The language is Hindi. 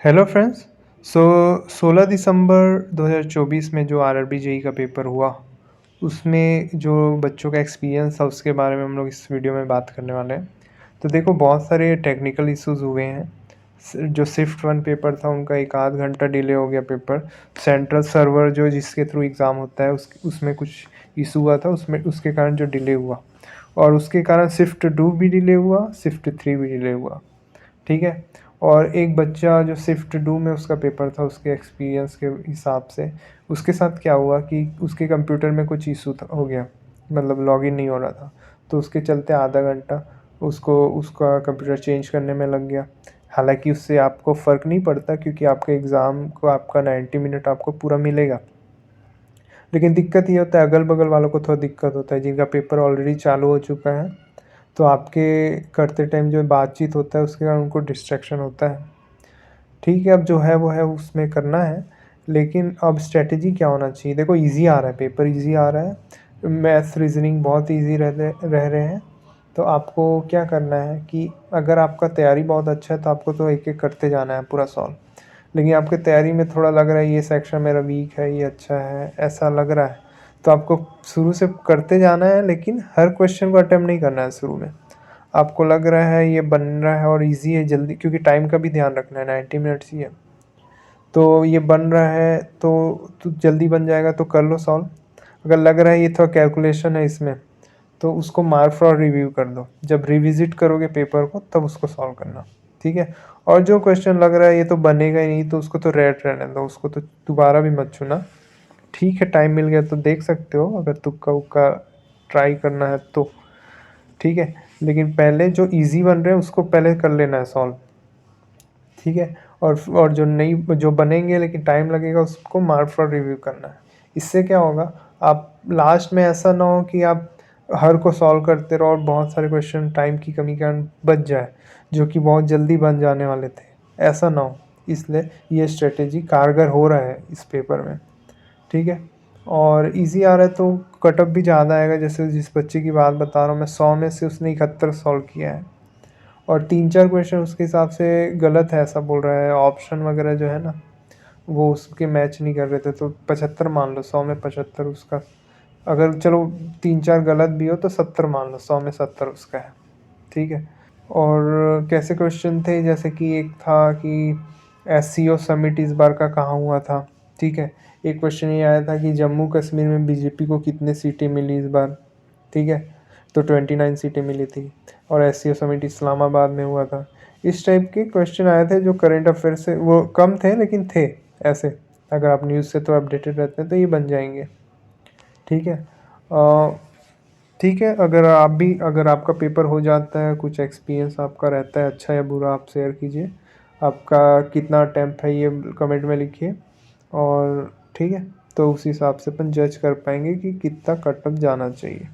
Hello friends. सो 16 दिसंबर 2024 में जो आरआरबी जेई का पेपर हुआ उसमें जो बच्चों का एक्सपीरियंस था उसके बारे में हम लोग इस वीडियो में बात करने वाले हैं। तो देखो बहुत सारे टेक्निकल इश्यूज हुए हैं। जो शिफ्ट वन पेपर था उनका एक आध घंटा डिले हो गया पेपर। सेंट्रल सर्वर जो जिसके थ्रू एग्ज़ाम होता है उसमें कुछ इशू हुआ था, उसमें उसके कारण जो डिले हुआ और उसके कारण शिफ्ट टू भी डिले हुआ, शिफ्ट थ्री भी डिले हुआ। ठीक है। और एक बच्चा जो शिफ्ट टू में उसका पेपर था, उसके एक्सपीरियंस के हिसाब से उसके साथ क्या हुआ कि उसके कंप्यूटर में कुछ इशू हो गया, मतलब लॉगिन नहीं हो रहा था। तो उसके चलते आधा घंटा उसको उसका कंप्यूटर चेंज करने में लग गया। हालांकि उससे आपको फ़र्क नहीं पड़ता क्योंकि आपके एग्ज़ाम को आपका 90 मिनट आपको पूरा मिलेगा। लेकिन दिक्कत ये होता है अगल बगल वालों को थोड़ा दिक्कत होता है जिनका पेपर ऑलरेडी चालू हो चुका है। तो आपके करते टाइम जो बातचीत होता है उसके कारण उनको डिस्ट्रैक्शन होता है। ठीक है, अब जो है वो है उसमें करना है। लेकिन अब स्ट्रेटजी क्या होना चाहिए? देखो इजी आ रहा है, पेपर इजी आ रहा है, मैथ्स रीजनिंग बहुत इजी रह रहे हैं। तो आपको क्या करना है कि अगर आपका तैयारी बहुत अच्छा है तो आपको तो एक एक करते जाना है पूरा सॉल्व। लेकिन आपके तैयारी में थोड़ा लग रहा है ये सेक्शन मेरा वीक है, ये अच्छा है, ऐसा लग रहा है, तो आपको शुरू से करते जाना है। लेकिन हर क्वेश्चन को अटेम्प्ट नहीं करना है शुरू में। आपको लग रहा है ये बन रहा है और इजी है जल्दी, क्योंकि टाइम का भी ध्यान रखना है, 90 मिनट्स ही है। तो ये बन रहा है तो जल्दी बन जाएगा तो कर लो सॉल्व। अगर लग रहा है ये थोड़ा कैलकुलेशन है इसमें तो उसको मार्क फॉर रिव्यू कर दो। जब रिविजिट करोगे पेपर को तब उसको सॉल्व करना। ठीक है। और जो क्वेश्चन लग रहा है ये तो बनेगा ही नहीं तो उसको तो रेड रहने दो, उसको तो दोबारा भी मत छूना। ठीक है, टाइम मिल गया तो देख सकते हो अगर तुक्का उक्का ट्राई करना है तो। ठीक है। लेकिन पहले जो इजी बन रहे हैं उसको पहले कर लेना है सॉल्व। ठीक है। और जो नहीं जो बनेंगे लेकिन टाइम लगेगा उसको मार्क फॉर रिव्यू करना है। इससे क्या होगा, आप लास्ट में ऐसा ना हो कि आप हर को सॉल्व करते रहो और बहुत सारे क्वेश्चन टाइम की कमी के कारण बच जाए जो कि बहुत जल्दी बन जाने वाले थे। ऐसा ना हो, इसलिए ये स्ट्रेटेजी कारगर हो रहा है इस पेपर में। ठीक है। और इजी आ रहा है तो कटअप भी ज़्यादा आएगा। जैसे जिस बच्चे की बात बता रहा हूँ मैं, 100 में से उसने 71 सॉल्व किया है और 3-4 क्वेश्चन उसके हिसाब से गलत है ऐसा बोल रहा है। ऑप्शन वगैरह जो है ना वो उसके मैच नहीं कर रहे थे, तो 75 मान लो, 100 में 75 उसका। अगर चलो 3-4 गलत भी हो तो 70 मान लो, 100 में 70 उसका है। ठीक है। और कैसे क्वेश्चन थे, जैसे कि एक था कि एससीओ समिट इस बार का कहाँ हुआ था। ठीक है। एक क्वेश्चन ये आया था कि जम्मू कश्मीर में बीजेपी को कितने सीटें मिली इस बार। ठीक है। तो 29 सीटें मिली थी। और एससीओ समिट इस्लामाबाद में हुआ था। इस टाइप के क्वेश्चन आए थे जो करंट अफेयर से, वो कम थे लेकिन थे ऐसे। अगर आप न्यूज़ से तो अपडेटेड रहते हैं तो ये बन जाएंगे। ठीक है। ठीक है, अगर आपका पेपर हो जाता है, कुछ एक्सपीरियंस आपका रहता है अच्छा या बुरा, आप शेयर कीजिए। आपका कितना अटैम्प्ट है ये कमेंट में लिखिए। और ठीक है, तो उस हिसाब से अपन जज कर पाएंगे कि कितना कट ऑफ जाना चाहिए।